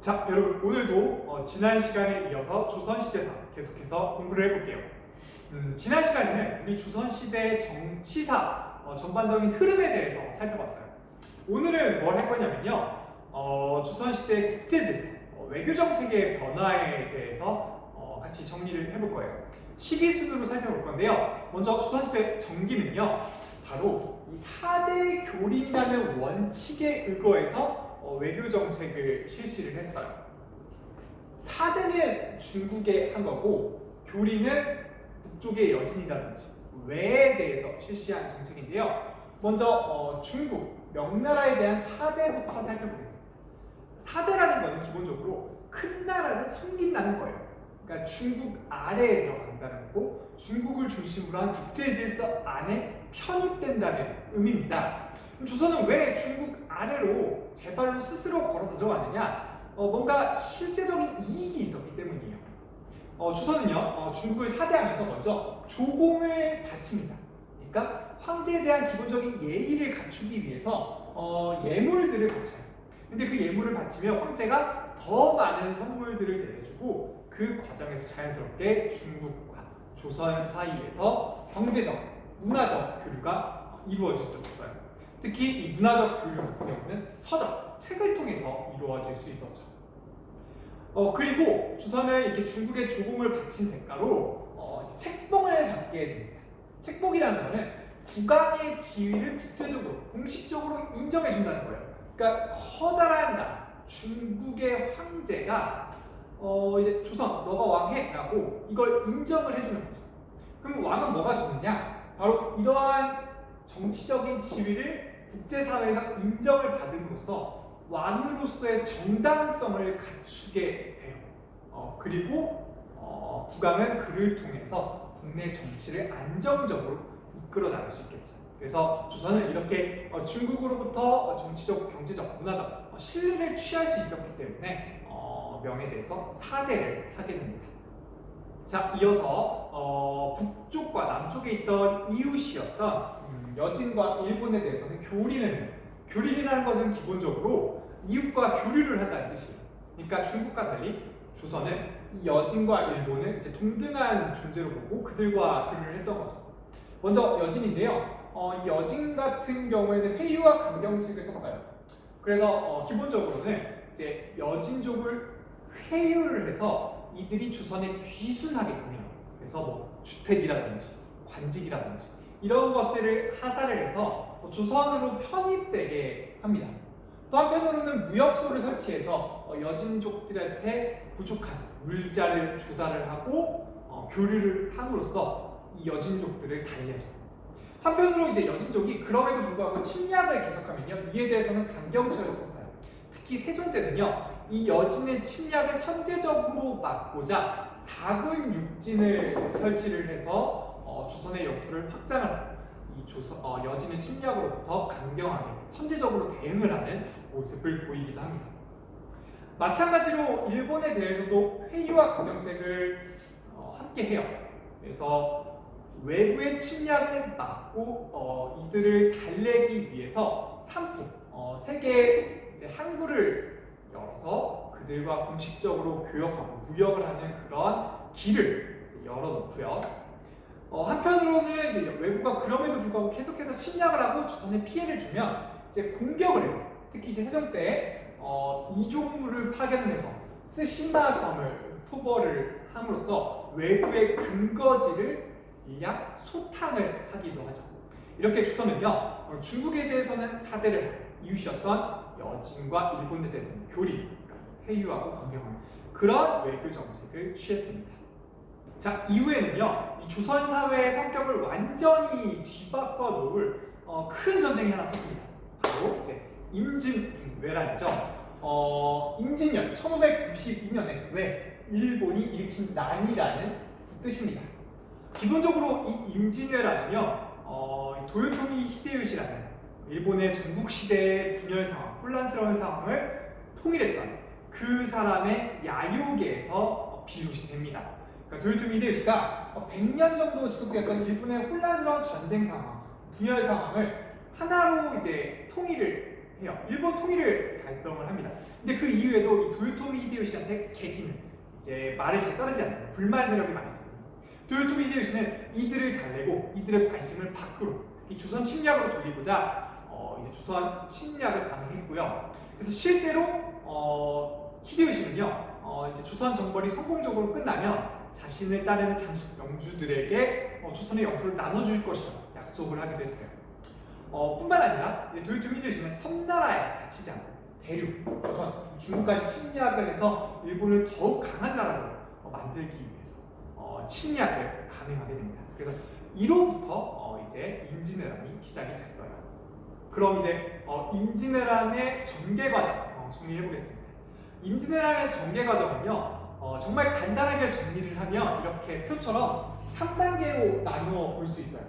자, 여러분 오늘도 지난 시간에 이어서 조선시대사 계속해서 공부를 해볼게요. 지난 시간에는 우리 조선시대 정치사 전반적인 흐름에 대해서 살펴봤어요. 오늘은 뭘 할 거냐면요. 조선시대 국제질서, 외교정책의 변화에 대해서 같이 정리를 해볼 거예요. 시기 순으로 살펴볼 건데요. 먼저 조선시대 정기는요. 바로 이 4대 교린이라는 원칙에 의거해서 외교정책을 실시를 했어요. 4대는 중국에 한 거고 교린은 북쪽의 여진이라든지 외에 대해서 실시한 정책인데요. 먼저 중국, 명나라에 대한 4대부터 살펴보겠습니다. 4대라는 것은 기본적으로 큰 나라를 섬긴다는 거예요. 그러니까 중국 아래에 들어간다는 거고 중국을 중심으로 한 국제질서 안에 편입된다는 의미입니다. 그럼 조선은 왜 중국 아래로 제발로 스스로 걸어 들어갔느냐? 뭔가 실제적인 이익이 있었기 때문이에요. 조선은요, 중국을 사대하면서 먼저 조공을 바칩니다. 그러니까 황제에 대한 기본적인 예의를 갖추기 위해서 예물들을 바쳐요. 근데 그 예물을 바치면 황제가 더 많은 선물들을 내려주고 그 과정에서 자연스럽게 중국과 조선 사이에서 경제적, 문화적 교류가 이루어질 수 있었어요. 특히 이 문화적 교류 같은 경우는 서적, 책을 통해서 이루어질 수 있었죠. 그리고 조선은 이렇게 중국의 조공을 바친 대가로 책봉을 받게 됩니다. 책봉이라는 것은 국왕의 지위를 국제적으로, 공식적으로 인정해준다는 거예요. 그러니까 커다란 나라, 중국의 황제가 이제 조선, 너가 왕해라고 이걸 인정을 해주는 거죠. 그럼 왕은 뭐가 좋느냐? 바로 이러한 정치적인 지위를 국제사회에서 인정을 받음으로써 왕으로서의 정당성을 갖추게 돼요. 그리고 국왕은 그를 통해서 국내 정치를 안정적으로 이끌어 나갈 수 있겠죠. 그래서 조선은 이렇게 중국으로부터 정치적, 경제적, 문화적 신뢰를 취할 수 있었기 때문에 명에 대해서 4대를 하게 됩니다. 자, 이어서 북쪽과 남쪽에 있던 이웃이었던 여진과 일본에 대해서는 교린이라는 것은 기본적으로 이웃과 교류를 한다는 뜻이에요. 그러니까 중국과 달리 조선은 이 여진과 일본을 이제 동등한 존재로 보고 그들과 교류를 했던 거죠. 먼저 여진인데요. 이 여진 같은 경우에는 회유와 강경책을 썼어요. 그래서 기본적으로는 이제 여진족을 회유를 해서 이들이 조선에 귀순하게끔 해요. 그래서 뭐 주택이라든지 관직이라든지 이런 것들을 하사를 해서 조선으로 편입되게 합니다. 또 한편으로는 무역소를 설치해서 여진족들한테 부족한 물자를 조달을 하고 교류를 함으로써 이 여진족들을 달래죠. 한편으로 이제 여진족이 그럼에도 불구하고 침략을 계속하면요, 이에 대해서는 강경책을 썼어요. 특히 세종 때는요, 이 여진의 침략을 선제적으로 막고자 4군 육진을 설치를 해서 조선의 영토를 확장하는 이 여진의 침략으로부터 강경하게 선제적으로 대응을 하는 모습을 보이기도 합니다. 마찬가지로 일본에 대해서도 회유와 강경책을 함께 해요. 그래서 외부의 침략을 막고 이들을 달래기 위해서 삼포, 세계 이제 항구를 열어서 그들과 공식적으로 교역하고 무역을 하는 그런 길을 열어놓고요. 한편으로는 이제 외부가 그럼에도 불구하고 계속해서 침략을 하고 조선에 피해를 주면 이제 공격을 해요. 특히 이제 세종 때 이종무를 파견을 해서 스시마 섬을 토벌을 함으로써 외부의 근거지를 일약 소탕을 하기도 하죠. 이렇게 조선은요, 중국에 대해서는 4대를 이웃이었던 여진과 일본에 대해서는 교린, 회유하고 강경한 그런 외교 정책을 취했습니다. 자, 이후에는요, 이 조선 사회의 성격을 완전히 뒤바꿔 놓을 큰 전쟁이 하나 터집니다. 바로 이제 임진왜란이죠. 임진년 1592년에 왜 일본이 일으킨 난이라는 뜻입니다. 기본적으로 이 임진왜란은요, 도요토미 히데요시라는 일본의 전국시대의 분열 상황, 혼란스러운 상황을 통일했던 그 사람의 야요계에서 비롯이 됩니다. 그러니까 도요토미 히데요시가 100년 정도 지속되었던 일본의 혼란스러운 전쟁 상황, 분열 상황을 하나로 이제 통일을 해요. 일본 통일을 달성을 합니다. 근데 그 이후에도 이 도요토미 히데요시한테 계기는 이제 말을 잘 따르지 않는 불만 세력이 많았거든요. 도요토미 히데요시는 이들을 달래고 이들의 관심을 밖으로, 특히 조선 침략으로 돌리고자 이제 조선 침략을 강행했고요. 그래서 실제로 히데요시는요, 이제 조선 정벌이 성공적으로 끝나면 자신을 따르는 장수 영주들에게 조선의 영토를 나눠줄 것이라고 약속을 하기도 했어요. 뿐만 아니라 도요토미 히데요시는 섬나라에 갇히지 않고 대륙, 조선, 중국까지 침략을 해서 일본을 더욱 강한 나라로 만들기 위해서 침략을 감행하게 됩니다. 그래서 이로부터 이제 임진왜란이 시작이 됐어요. 그럼 이제 임진왜란의 전개 과정 정리해 보겠습니다. 임진왜란의 전개 과정은요, 정말 간단하게 정리를 하면 이렇게 표처럼 3단계로 나누어 볼 수 있어요.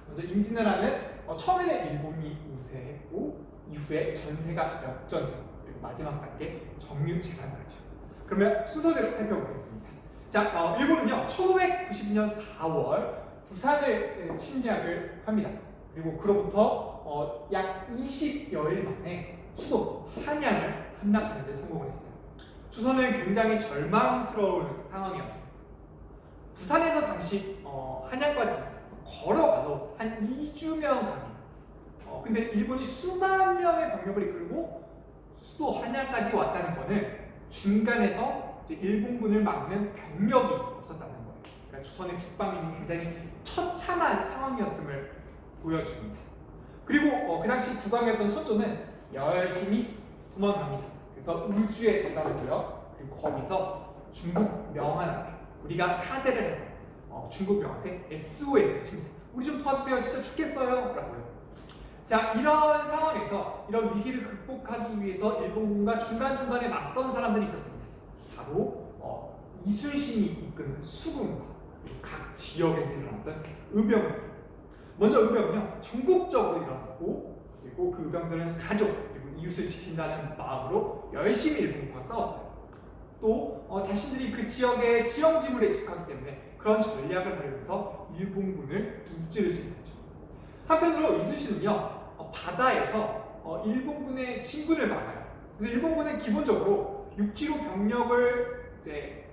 먼저 임진왜란은 처음에는 일본이 우세했고 이후에 전세가 역전되고 그리고 마지막 단계 정유재난까지. 그러면 순서대로 살펴보겠습니다. 자, 일본은요 1592년 4월 부산을 침략을 합니다. 그리고 그로부터 약 20여일 만에 수도 한양을 함락하는 데 성공을 했어요. 조선은 굉장히 절망스러운 상황이었습니다. 부산에서 당시 한양까지 걸어가도 한 2주면 갑니다. 근데 일본이 수만 명의 병력을 이끌고 수도 한양까지 왔다는 거는 중간에서 이제 일본군을 막는 병력이 없었다는 거예요. 그러니까 조선의 국방력이 굉장히 처참한 상황이었음을 보여줍니다. 그리고 그 당시 국왕이었던 선조는 열심히 도망갑니다. 그래서 울주에 도달하고요. 그리고 거기서 중국 명한한테 우리가 사대를 하고 중국 명한테 SOS를 칩니다. 우리 좀 도와주세요. 진짜 죽겠어요. 라고요. 자, 이런 상황에서 이런 위기를 극복하기 위해서 일본군과 중간중간에 맞선 사람들이 있었습니다. 바로 이순신이 이끄는 수군과 각 지역에서 일어났던 의병들. 먼저 의병은요 전국적으로 일어났고, 그리고 그 의병들은 가족 그리고 이웃을 지킨다는 마음으로 열심히 일본군과 싸웠어요. 또 자신들이 그 지역의 지형지물에 익숙하기 때문에 그런 전략을 활용해서 일본군을 무찌를 수 있었죠. 한편으로 이순신은요 바다에서 일본군의 진군을 막아요. 그래서 일본군은 기본적으로 육지로 병력을 이제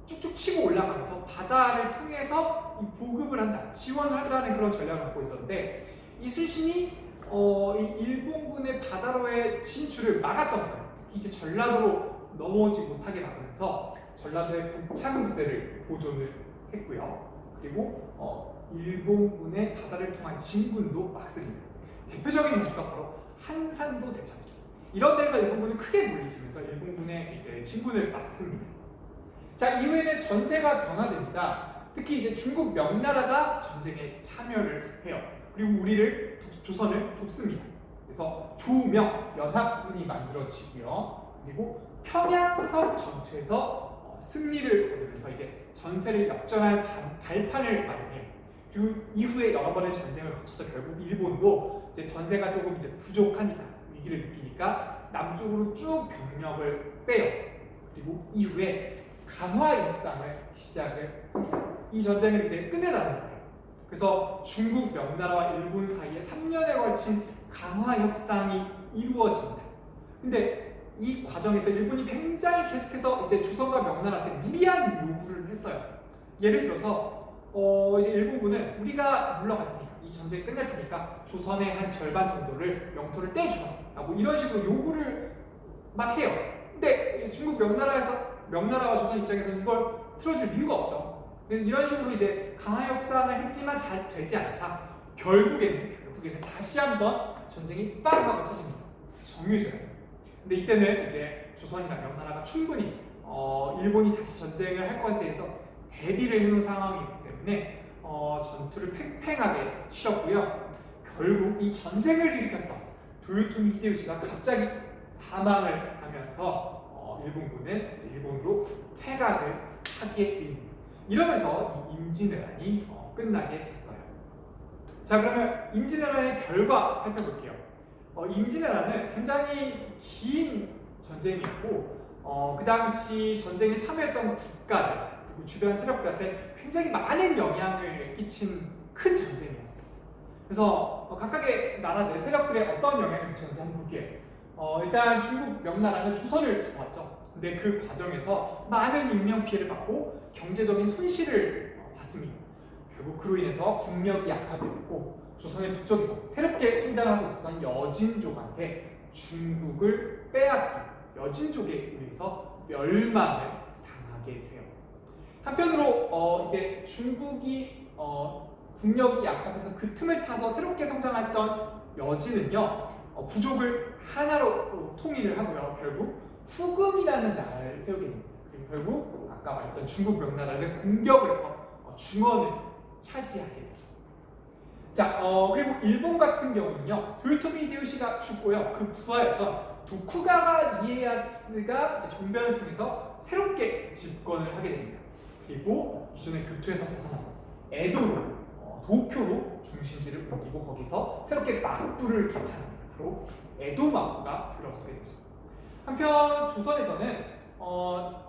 쭉쭉 치고 올라가면서 바다를 통해서 이 보급을 한다, 지원을 한다는 그런 전략을 갖고 있었는데 이순신이 이 일본군의 바다로의 진출을 막았던 거예요. 특히 이제 전라도로 넘어오지 못하게 막으면서 전라도의 곡창지대를 보존을 했고요. 그리고 일본군의 바다를 통한 진군도 막습니다. 대표적인 전투가 바로 한산도 대전이죠. 이런 데서 일본군이 크게 물리치면서 일본군의 이제 진군을 막습니다. 자, 이후에는 전세가 변화됩니다. 특히 이제 중국 명나라가 전쟁에 참여를 해요. 그리고 우리를 조선을 돕습니다. 그래서 조명 연합군이 만들어지고요. 그리고 평양성 전투에서 승리를 거두면서 이제 전세를 역전할 발판을 마련해요. 그리고 이후에 여러 번의 전쟁을 거쳐서 결국 일본도 이제 전세가 조금 이제 부족하니까 위기를 느끼니까 남쪽으로 쭉 병력을 빼요. 그리고 이후에 강화 협상을 시작을 합니다. 이 전쟁을 이제 끝내라는 거예요. 그래서 중국 명나라와 일본 사이에 3년에 걸친 강화 협상이 이루어집니다. 근데 이 과정에서 일본이 굉장히 계속해서 이제 조선과 명나라한테 무리한 요구를 했어요. 예를 들어서 이제 일본군은 우리가 물러갈 테니까 이 전쟁이 끝날 테니까 조선의 한 절반 정도를 영토를 떼주라고 이런 식으로 요구를 막 해요. 근데 중국 명나라와 조선 입장에서는 이걸 틀어줄 이유가 없죠. 이런 식으로 이제 강화 협상을 했지만 잘 되지 않자 결국에는 다시 한번 전쟁이 빵 하고 터집니다. 정유재예요. 근데 이때는 이제 조선이나 명나라가 충분히 일본이 다시 전쟁을 할 것에 대해서 대비를 해놓은 상황이었기 때문에 전투를 팽팽하게 치렀고요. 결국 이 전쟁을 일으켰던 도요토미 히데요시가 갑자기 사망을 하면서 일본군은 이제 일본으로 퇴각을 하게 됩니다. 이러면서 이 임진왜란이 끝나게 됐어요. 자, 그러면 임진왜란의 결과 살펴볼게요. 임진왜란은 굉장히 긴 전쟁이었고 그 당시 전쟁에 참여했던 국가들 그리고 주변 세력들한테 굉장히 많은 영향을 끼친 큰 전쟁이었어요. 그래서 각각의 나라들 세력들에 어떤 영향을 미쳤는지 한번 볼게요. 일단 중국 명나라는 조선을 도왔죠. 근데 그 과정에서 많은 인명 피해를 받고 경제적인 손실을 봤습니다. 결국 그로 인해서 국력이 약화되었고 조선의 북쪽에서 새롭게 성장을 하고 있었던 여진족한테 중국을 빼앗긴 여진족에 의해서 멸망을 당하게 돼요. 한편으로 이제 중국이 국력이 약화돼서 그 틈을 타서 새롭게 성장했던 여진은요, 부족을 하나로 통일을 하고요. 결국 후금이라는 나라를 세우게 됩니다. 그리고 결국 아까 말했던 중국 명나라를 공격을 해서 중원을 차지하게 되죠. 자, 그리고 일본 같은 경우는요, 도요토미 히데요시가 죽고요. 그 부하였던 도쿠가와 이에야스가 이제 종변을 통해서 새롭게 집권을 하게 됩니다. 그리고 기존의 교토에서 벗어나서 에도로, 도쿄로 중심지를 옮기고 거기서 새롭게 막부를 개창합니다. 바로 에도 막부가 들어서게 되죠. 한편 조선에서는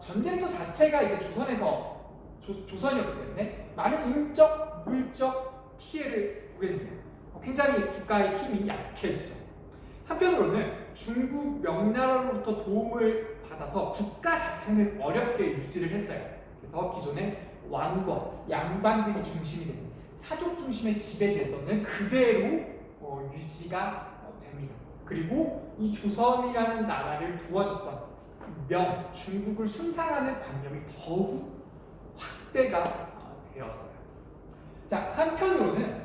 전쟁터 자체가 이제 조선이었기 때문에 많은 인적, 물적 피해를 보게 됩니다. 굉장히 국가의 힘이 약해지죠. 한편으로는 중국 명나라로부터 도움을 받아서 국가 자체는 어렵게 유지를 했어요. 그래서 기존의 왕권, 양반들이 중심이 되는 사족 중심의 지배 질서는 그대로 유지가 됩니다. 그리고 이 조선이라는 나라를 도와줬던 중국을 순상하는 관념이 더욱 확대가 되었어요. 자, 한편으로는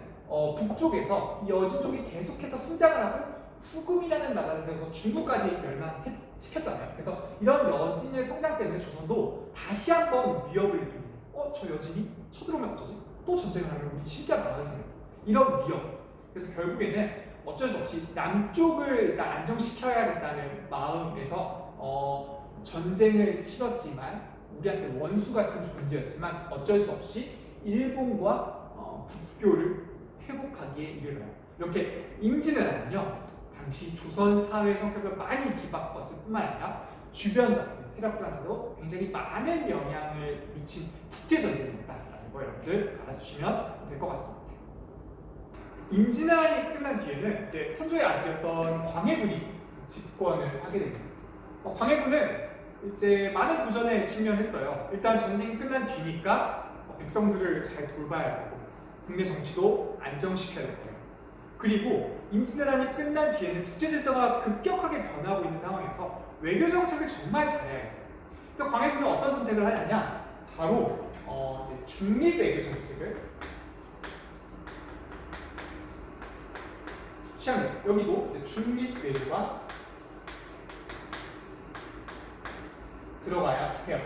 북쪽에서 이 여진족이 계속해서 성장을 하고 후금이라는 나라를 세워서 중국까지 멸망시켰잖아요. 그래서 이런 여진의 성장 때문에 조선도 다시 한번 위협을 느낍니다. 저 여진이 쳐들어오면 어쩌지? 또 전쟁을 하면 우리 진짜 망하겠습니다. 이런 위협. 그래서 결국에는 어쩔 수 없이 남쪽을 일단 안정시켜야겠다는 마음에서 전쟁을 치렀지만 우리한테 원수 같은 존재였지만 어쩔 수 없이 일본과 국교를 회복하기에 이르러요. 이렇게 임진왜란은요, 당시 조선 사회의 성격을 많이 뒤바꿨을 뿐만 아니라 주변 세력들한테도 굉장히 많은 영향을 미친 국제전쟁이었다라는 거 여러분들 알아주시면 될 것 같습니다. 임진왜란이 끝난 뒤에는 이제 선조의 아들이었던 광해군이 집권을 하게 됩니다. 광해군은 이제 많은 도전에 직면했어요. 일단 전쟁이 끝난 뒤니까 백성들을 잘 돌봐야 되고 국내 정치도 안정시켜야 되고요. 그리고 임진왜란이 끝난 뒤에는 국제 질서가 급격하게 변하고 있는 상황에서 외교 정책을 정말 잘해야겠어요. 그래서 광해군은 어떤 선택을 하냐면 바로 이제 중립 외교 정책을 취합니다. 여기도 이제 중립 외교가 들어가야 해요.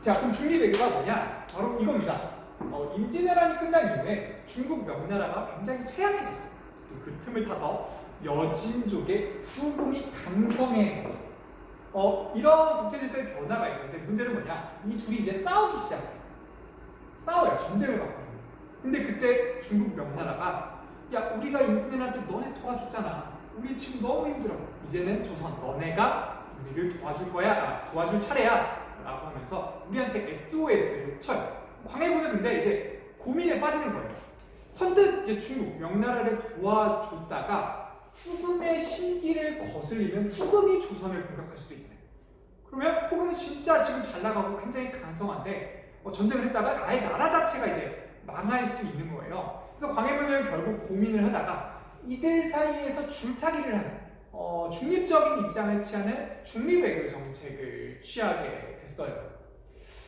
자, 그럼 중립 외교가 뭐냐? 바로 이겁니다. 임진왜란이 끝난 이후에 중국 명나라가 굉장히 쇠약해졌어요. 그 틈을 타서 여진족의 후금이 강성해졌죠. 이런 국제질서의 변화가 있었는데 문제는 뭐냐? 이 둘이 이제 싸우기 시작해요. 싸워요. 전쟁을 받고. 근데 그때 중국 명나라가 야, 우리가 임진왜란 때 너네 도와줬잖아. 우리 지금 너무 힘들어. 이제는 조선 너네가 우리를 도와줄 거야. 도와줄 차례야. 라고 하면서 우리한테 SOS를 쳐요. 광해군은 근데 이제 고민에 빠지는 거예요. 선뜻 이제 중국 명나라를 도와줬다가 후금의 심기를 거슬리면 후금이 조선을 공격할 수도 있잖아요. 그러면 후금은 진짜 지금 잘 나가고 굉장히 강성한데 전쟁을 했다가 아예 나라 자체가 이제 망할 수 있는 거예요. 그래서 광해군은 결국 고민을 하다가 이들 사이에서 줄타기를 하는 중립적인 입장을 취하는 중립 외교 정책을 취하게 됐어요.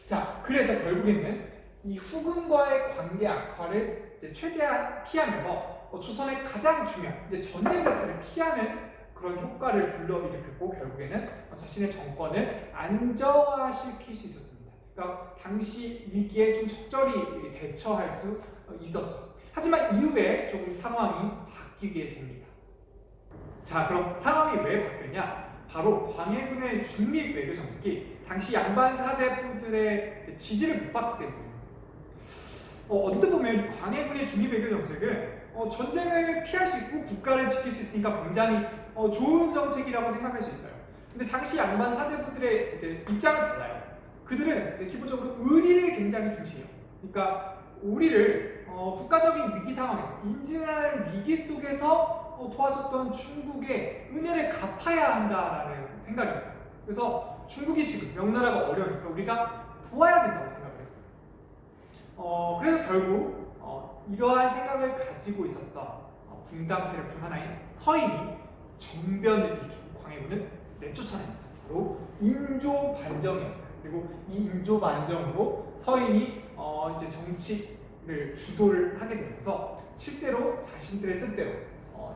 자, 그래서 결국에는 이 후금과의 관계 악화를 이제 최대한 피하면서 조선의 가장 중요한 이제 전쟁 자체를 피하는 그런 효과를 불러일으켰고 결국에는 자신의 정권을 안정화시킬 수 있었습니다. 그러니까 당시 위기에 좀 적절히 대처할 수 있었죠. 하지만 이후에 조금 상황이 바뀌게 됩니다. 자, 그럼 상황이 왜 바뀌었냐? 바로 광해군의 중립 외교 정책이 당시 양반 사대부들의 지지를 못 받기 때문에 언뜻 보면 이 광해군의 중립 외교 정책은 전쟁을 피할 수 있고 국가를 지킬 수 있으니까 굉장히 좋은 정책이라고 생각할 수 있어요. 근데 당시 양반 사대부들의 이제 입장은 달라요. 그들은 이제 기본적으로 의리를 굉장히 중시해요. 그러니까 우리를 국가적인 위기 상황에서 임진왜란 위기 속에서 도와줬던 중국의 은혜를 갚아야 한다라는 생각입니다. 그래서 중국이 지금 명나라가 어려우니까 우리가 도와야 된다고 생각을 했어요. 그래서 결국 이러한 생각을 가지고 있었던 붕당 세력 중 하나인 서인이 정변을 일으키고 광해군을 내쫓아냅니다. 바로 인조 반정이었어요. 그리고 이 인조 반정으로 서인이 이제 정치를 주도를 하게 되면서 실제로 자신들의 뜻대로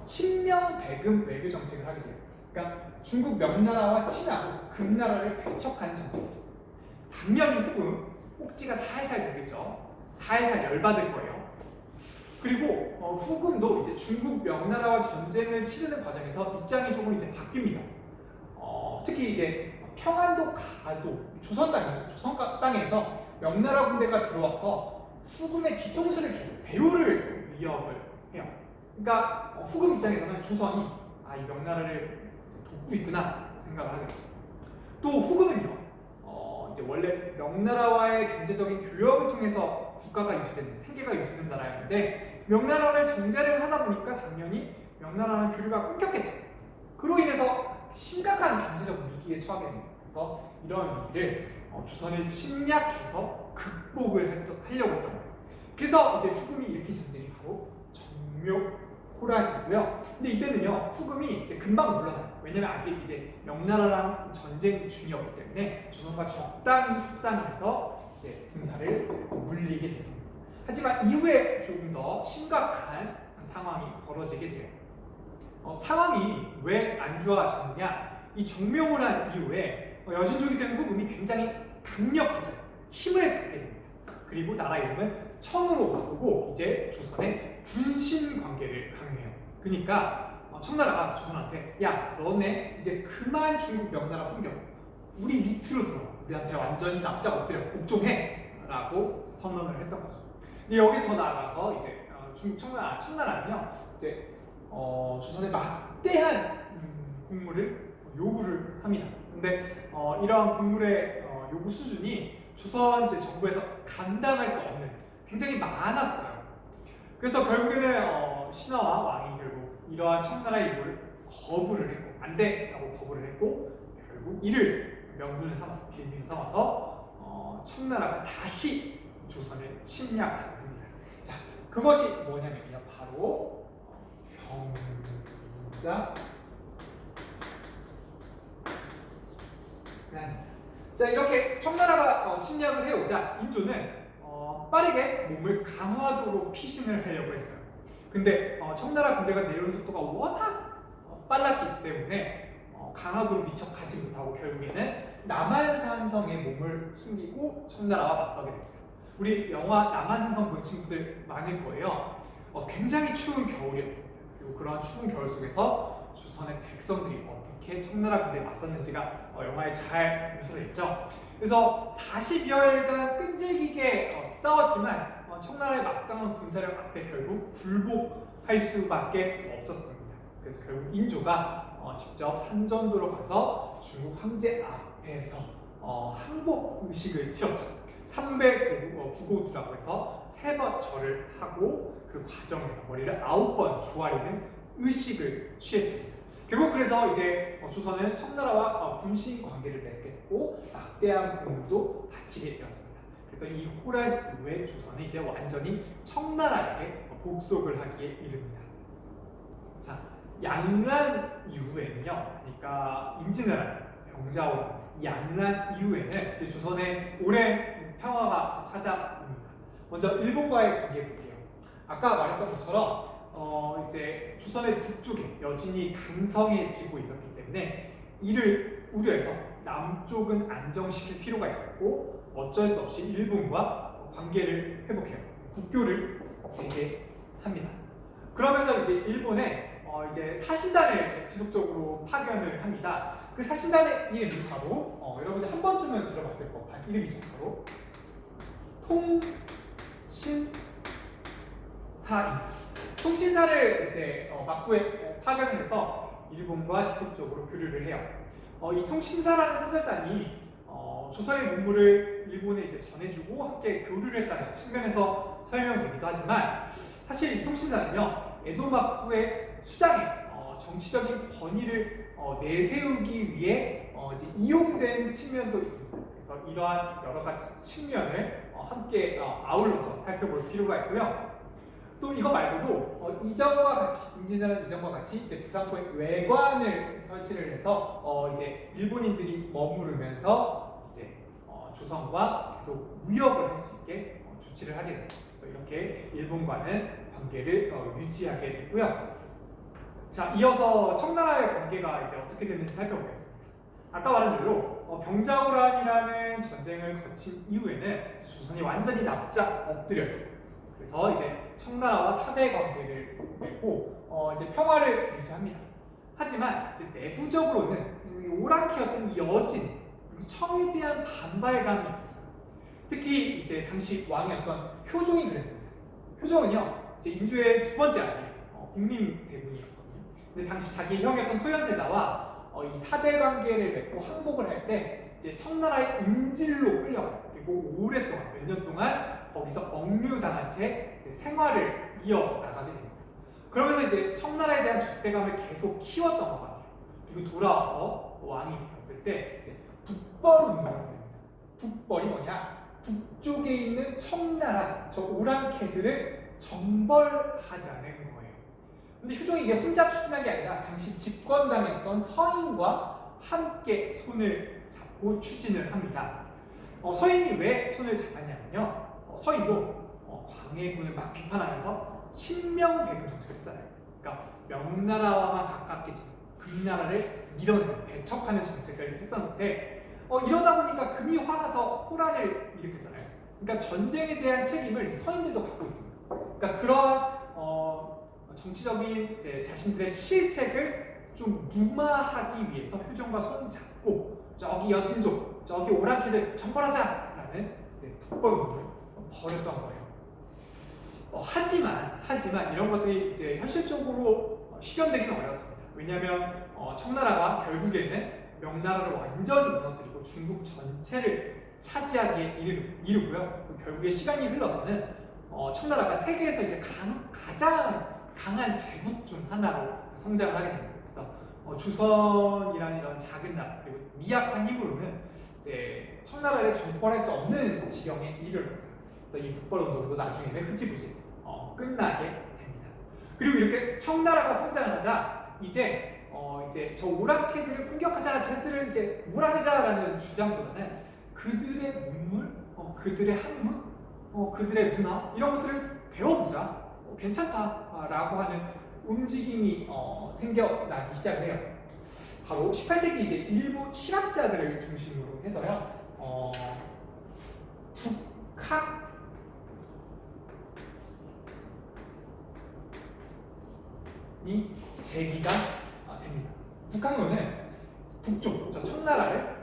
친명배금 외교 정책을 하게 돼요. 그러니까 중국 명나라와 친하고 금나라를 배척하는 정책이죠. 당연히 후금 꼭지가 살살 돌겠죠. 살살 열받을 거예요. 그리고 후금도 이제 중국 명나라와 전쟁을 치르는 과정에서 입장이 조금 이제 바뀝니다. 특히 이제 평안도 가도 조선 땅에서 명나라 군대가 들어와서 후금의 뒤통수를 계속 배후를 위협을 해요. 그러니까 후금 입장에서는 조선이 이 명나라를 돕고 있구나 생각을 하게 되죠. 또 후금은요, 이제 원래 명나라와의 경제적인 교역을 통해서 국가가 유지된 생계가 유지된 나라였는데 명나라를 정제를 하다 보니까 당연히 명나라랑 교류가 끊겼겠죠. 그로 인해서 심각한 경제적 위기에 처하게 됩니다. 그래서 이러한 위기를 조선을 침략해서 극복을 하려고 했던 거예요. 그래서 이제 후금이 일으킨 전쟁이 바로 정묘호란이고요. 근데 이때는요, 후금이 이제 금방 물러나요. 왜냐면 아직 이제 명나라랑 전쟁 중이었기 때문에 조선과 적당히 협상을 해서 이제 군사를 물리게 됐습니다. 하지만 이후에 조금 더 심각한 상황이 벌어지게 돼요. 상황이 왜 안 좋아졌느냐? 이 정묘호란 이후에 여진족이 세운 후금이 굉장히 강력해져요. 힘을 갖게 됩니다. 그리고 나라 이름은 청으로 바꾸고 이제 조선의 군신 관계를 강요해요. 그러니까 청나라가 조선한테 야, 너네 이제 그만 중국 명나라 섬겨. 우리 밑으로 들어와. 우리한테 완전히 납작 엎드려. 복종해. 라고 선언을 했던 거죠. 근데 여기서 더 나아가서 이제 중국 청나라는요, 이제 조선의 막대한 곡물을 요구를 합니다. 근데 이러한 곡물의 요구 수준이 조선 정부에서 감당할 수 없는 굉장히 많았어요. 그래서 결국에는 신하와 왕이 결국 이러한 청나라의 요구를 거부를 했고 안 돼라고 거부를 했고 결국 이를 명분을 삼아서 빌미를 삼아서 청나라가 다시 조선을 침략합니다. 자, 그것이 뭐냐면요, 바로 병자란입니다. 자, 이렇게 청나라가 침략을 해오자 인조는 빠르게 몸을 강화도로 피신을 하려고 했어요. 근데 청나라 군대가 내려오는 속도가 워낙 빨랐기 때문에 강화도로 미처 가지 못하고 결국에는 남한산성에 몸을 숨기고 청나라와 맞서게 됩니다. 우리 영화 남한산성 본 친구들 많을 거예요. 굉장히 추운 겨울이었습니다. 그리고 그러한 추운 겨울 속에서 조선의 백성들이 어떻게 청나라 군대에 맞섰는지가 영화에 잘 묘사되어 있죠. 그래서 40여일간 끈질기게 싸웠지만 청나라의 막강한 군사력 앞에 결국 굴복할 수밖에 없었습니다. 그래서 결국 인조가 직접 산전도로 가서 중국 황제 앞에서 항복 의식을 치렀죠. 300 구고두라고 해서 3번 절을 하고 그 과정에서 머리를 9번 조아리는 의식을 취했습니다. 결국 그래서 이제 조선은 청나라와 군신 관계를 맺게 됐고 막대한 공도 바치게 되었습니다. 그래서 이 호란 이후에 조선은 이제 완전히 청나라에게 복속을 하기에 이릅니다. 자, 양란 이후에는요, 그러니까 임진왜란, 병자호란, 양란 이후에는 이제 조선의 오랜 평화가 찾아옵니다. 먼저 일본과의 관계 볼게요. 아까 말했던 것처럼 이제 조선의 북쪽에 여진이 강성해지고 있었기 때문에 이를 우려해서 남쪽은 안정시킬 필요가 있었고 어쩔 수 없이 일본과 관계를 회복해요. 국교를 재개합니다. 그러면서 이제 일본에 이제 사신단을 지속적으로 파견을 합니다. 그 사신단의 이름이 바로 여러분들 한 번쯤은 들어봤을 법한 이름이죠. 바로 통신사입니다. 통신사를 이제 막부에 파견을 해서 일본과 지속적으로 교류를 해요. 이 통신사라는 사절단이 조선의 문물을 일본에 이제 전해주고 함께 교류를 했다는 측면에서 설명되기도 하지만 사실 이 통신사는요, 에도 막부의 수장이에요. 정치적인 권위를 내세우기 위해 이제 이용된 측면도 있습니다. 그래서 이러한 여러 가지 측면을 함께 아울러서 살펴볼 필요가 있고요. 또 이거 말고도 이전과 같이 임진왜란 이전과 같이 이제 부산포의 외관을 설치를 해서 이제 일본인들이 머무르면서 이제 조선과 계속 무역을 할 수 있게 조치를 하게 됩니다. 그래서 이렇게 일본과는 관계를 유지하게 됐고요. 자, 이어서 청나라의 관계가 이제 어떻게 됐는지 살펴보겠습니다. 아까 말한 대로 병자호란이라는 전쟁을 거친 이후에는 조선이 완전히 납작 엎드려요. 그래서 이제 청나라와 사대 관계를 맺고 이제 평화를 유지합니다. 하지만 이제 내부적으로는 오랑캐였던 이 여진, 청에 대한 반발감이 있었어요. 특히 이제 당시 왕이었던 효종이 그랬습니다. 효종은요, 이제 인조의 두 번째 아들이에요. 국민대군이었거든요. 근데 당시 자기 형이었던 소현세자와 이 사대 관계를 맺고 항복을 할 때 이제 청나라의 인질로 끌려가요. 그리고 오랫동안 몇 년 동안 거기서 억류당한 채 이제 생활을 이어나가게 됩니다. 그러면서 이제 청나라에 대한 적대감을 계속 키웠던 것 같아요. 그리고 돌아와서 왕이 되었을 때 이제 북벌 운동을 합니다. 북벌이 뭐냐? 북쪽에 있는 청나라 저 오랑캐들을 정벌하자는 거예요. 근데 효종이 이게 혼자 추진한 게 아니라 당시 집권당이었던 서인과 함께 손을 잡고 추진을 합니다. 서인이 왜 손을 잡았냐면요. 서인도 광해군을 막 비판하면서 신명대군 정책을 했잖아요. 그러니까 명나라와만 가깝게 지내고 금나라를 밀어내는 배척하는 정책을 했었는데 이러다 보니까 금이 화나서 호란을 일으켰잖아요. 그러니까 전쟁에 대한 책임을 서인들도 갖고 있습니다. 그러니까 그런 정치적인 이제 자신들의 실책을 좀 무마하기 위해서 효종과 손 잡고 저기 여진족, 저기 오랑캐들 정벌하자라는 북벌 운동을 벌였던 거예요. 하지만 이런 것들이 이제 현실적으로 실현되기는 어려웠습니다. 왜냐하면 청나라가 결국에는 명나라를 완전히 무너뜨리고 중국 전체를 차지하기에 이르고요. 결국에 시간이 흘러서는 청나라가 세계에서 이제 가장 강한 제국 중 하나로 성장을 하게 됩니다. 그래서 조선이라는 이런 작은 나라 그리고 미약한 힘으로는 이제 청나라를 정벌할 수 없는 지경에 이르렀어요. 그래서 이 북벌 운동도 나중에는 흐지부지 끝나게 됩니다. 그리고 이렇게 청나라가 성장을 하자 이제 저 오랑캐들을 공격하자, 쟤들을 이제 몰아내자라는 주장보다는 그들의 문물, 그들의 학문, 그들의 문화 이런 것들을 배워보자, 괜찮다라고 하는 움직임이 생겨나기 시작을 해요. 바로 18세기 이제 일부 실학자들을 중심으로 해서요, 북학이 제기가 됩니다. 북학론은 북쪽, 저 청나라를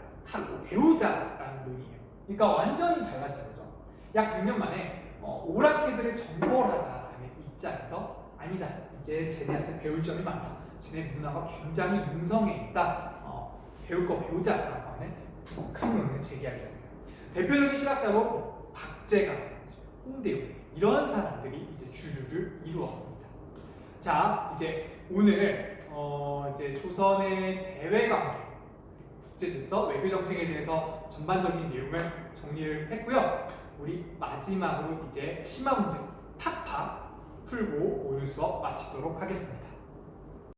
배우자라는 논의예요. 그러니까 완전히 달라진 거죠. 약 100년 만에 오랑캐들을 정벌하자라는 입장에서 아니다. 이제 쟤네한테 배울 점이 많다. 쟤네 문화가 굉장히 융성해 있다. 배울 거 배우자라고 하는 북학론을 제기하게 됐어요. 대표적인 실학자로 박제가라든지 홍대용 이런 사람들이 이제 주류를 이루었습니다. 자, 이제 오늘 이제 조선의 대외관계, 국제질서, 외교정책에 대해서 전반적인 내용을 정리를 했고요. 우리 마지막으로 이제 심화 문제 팍팍 풀고 오늘 수업 마치도록 하겠습니다.